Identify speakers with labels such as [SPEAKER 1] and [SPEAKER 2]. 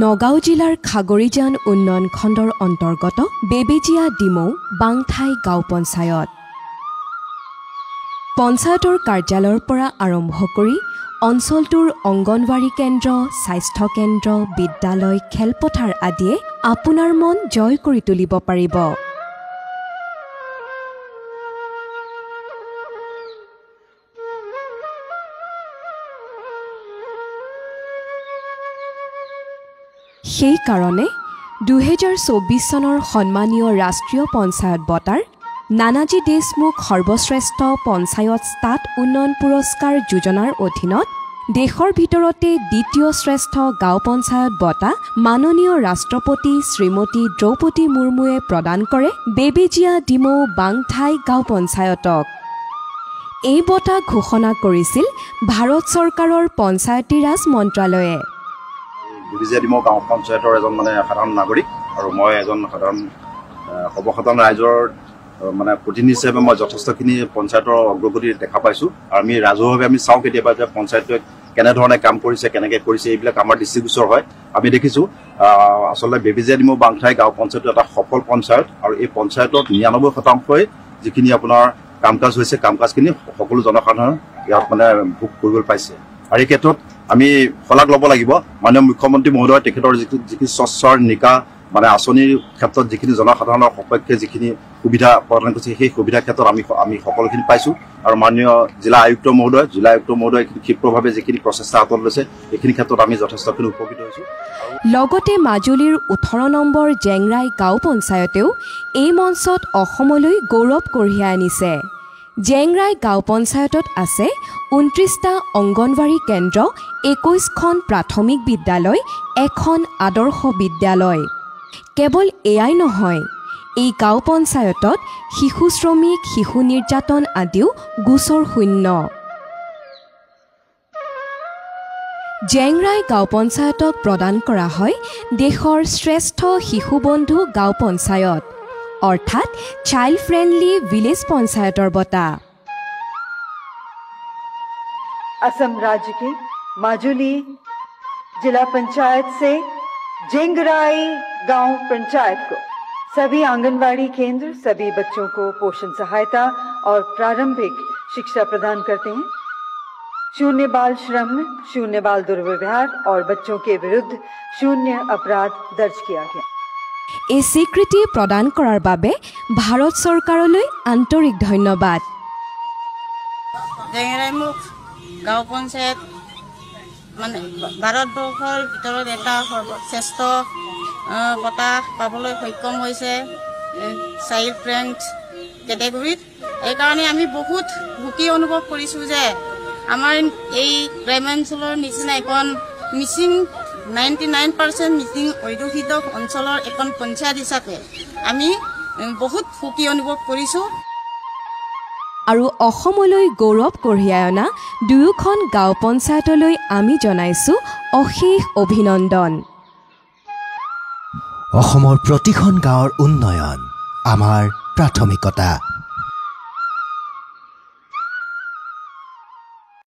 [SPEAKER 1] নগাঁও জিলাৰ খাগৰিজান উন্নয়ন খণ্ডৰ অন্তৰ্গত বেবেজিয়া ডিমৌ বাংথাই গাঁও পঞ্চায়ত। পঞ্চায়তৰ কাৰ্যালয়ৰ পৰা আৰম্ভ কৰি অঞ্চলটোৰ অংগনৱাড়ী কেন্দ্ৰ, স্বাস্থ্য কেন্দ্ৰ, বিদ্যালয়, খেলপথাৰ আদিয়ে আপোনাৰ মন জয় কৰি তুলিব পাৰিব। সেই কাৰণে 2024 চনৰ সন্মানীয় ৰাষ্ট্ৰীয় পঞ্চায়ত বঁটাৰ নানাজী দেশমুখ সৰ্বশ্ৰেষ্ঠ পঞ্চায়ত ষ্টাট উন্নয়ন পুৰস্কাৰ যোজনাৰ অধীনত দেশৰ ভিতৰতে দ্বিতীয় শ্ৰেষ্ঠ গাঁও পঞ্চায়ত বঁটা মাননীয় ৰাষ্ট্ৰপতি শ্ৰীমতী দ্ৰৌপদী মুৰ্মুৱে প্ৰদান কৰে বেবেজিয়া ডিমৌ বাংথাই গাঁও পঞ্চায়তক। এই বঁটা ঘোষণা কৰিছিল ভাৰত চৰকাৰৰ পঞ্চায়তী ৰাজ মন্ত্ৰালয়ে।
[SPEAKER 2] বেবেজিয়া ডিমৌ গাঁও পঞ্চায়তৰ এজন সাধাৰণ নাগৰিক আৰু মই এজন সাধাৰণ সৰ্বসাধাৰণ ৰাইজৰ প্ৰতিনিধি হিচাপে মই যথেষ্টখিনি পঞ্চায়তৰ অগ্ৰগতি দেখা পাইছোঁ। আৰু আমি ৰাজহুৱাভাৱে আমি চাওঁ কেতিয়াবা যে পঞ্চায়তে কেনেধৰণে কাম কৰিছে, কেনেকৈ কৰিছে, এইবিলাক আমাৰ দৃষ্টিগোচৰ হয়। আমি দেখিছোঁ আচলতে বেবেজিয়া ডিমৌ বাংথাই গাঁও পঞ্চায়ত এটা সফল পঞ্চায়ত আৰু এই পঞ্চায়তত 99% যিখিনি আপোনাৰ কাম কাজ হৈছে, কাম কাজখিনি সকলো জনসাধাৰণ ইয়াত ভোগ কৰিবলৈ পাইছে। আৰু এই ক্ষেত্ৰত আমি শলাগ ল'ব লাগিব মাননীয় মুখ্যমন্ত্ৰী মহোদয়, তেখেতৰ যিখিনি স্বচ্ছৰ নিকা আঁচনিৰ ক্ষেত্ৰত যিখিনি জনসাধাৰণৰ সপক্ষে যিখিনি সুবিধা প্ৰদান কৰিছে, সেই সুবিধাৰ ক্ষেত্ৰত আমি সকলোখিনি পাইছোঁ। আৰু মাননীয় জিলা আয়ুক্ত মহোদয় ক্ষিপ্ৰভাৱে যিখিনি প্ৰচেষ্টা হাতত লৈছে, এইখিনি ক্ষেত্ৰত আমি যথেষ্টখিনি উপকৃত হৈছোঁ।
[SPEAKER 1] লগতে মাজুলীৰ 18 নম্বৰ জেংৰাই গাঁও পঞ্চায়তেও এই মঞ্চত অসমলৈ গৌৰৱ কঢ়িয়াই আনিছে। জেংৰাই গাঁও পঞ্চায়তত আছে 29টা অংগনৱাড়ী কেন্দ্ৰ, 21খন প্ৰাথমিক বিদ্যালয়, এখন আদৰ্শ বিদ্যালয়। কেৱল এয়াই নহয়, এই গাঁও পঞ্চায়তত শিশু শ্ৰমিক, শিশু নিৰ্যাতন আদিও গোচৰ শূন্য। জেংৰাই গাঁও পঞ্চায়তক প্ৰদান কৰা হয় দেশৰ শ্ৰেষ্ঠ শিশু বন্ধু গাঁও পঞ্চায়ত অৰ্থাৎ চাইল্ড फ्रेंडली विलेज पंचायतर बता।
[SPEAKER 3] असम राज्य के माजुली जिला पंचायत से जेंगराई गांव पंचायत को सभी आंगनवाड़ी केंद्र सभी बच्चों को पोषण सहायता और प्रारंभिक शिक्षा प्रदान करते हैं। शून्य बाल श्रम, शून्य बाल दुर्व्यवहार और बच्चों के विरुद्ध शून्य अपराध दर्ज किया गया।
[SPEAKER 1] এই স্বীকৃতি প্ৰদান কৰাৰ বাবে ভাৰত চৰকাৰলৈ আন্তৰিক ধন্যবাদ।
[SPEAKER 4] জেংৰাইমুখ গাঁও পঞ্চায়ত ভাৰতবৰ্ষৰ ভিতৰত এটা সৰ্বশ্ৰেষ্ঠ বঁটা পাবলৈ সক্ষম হৈছে চাইল্ড ফ্ৰেণ্ড কেটেগৰীত। এইকাৰণে আমি বহুত সুখী অনুভৱ কৰিছোঁ যে আমাৰ এই গ্ৰাম্যাঞ্চলৰ নিচিনা এখন মিচিং 99% মিচিং অধ্যুষিত অঞ্চলৰ এখন পঞ্চায়ত হিচাপে আমি বহুত সুখী অনুভৱ কৰিছোঁ।
[SPEAKER 1] আৰু অসমলৈ গৌৰৱ কঢ়িয়াই অনা দুয়োখন গাঁও পঞ্চায়তলৈ আমি জনাইছোঁ অশেষ অভিনন্দন।
[SPEAKER 5] অসমৰ প্ৰতিখন গাঁৱৰ উন্নয়ন আমাৰ প্ৰাথমিকতা।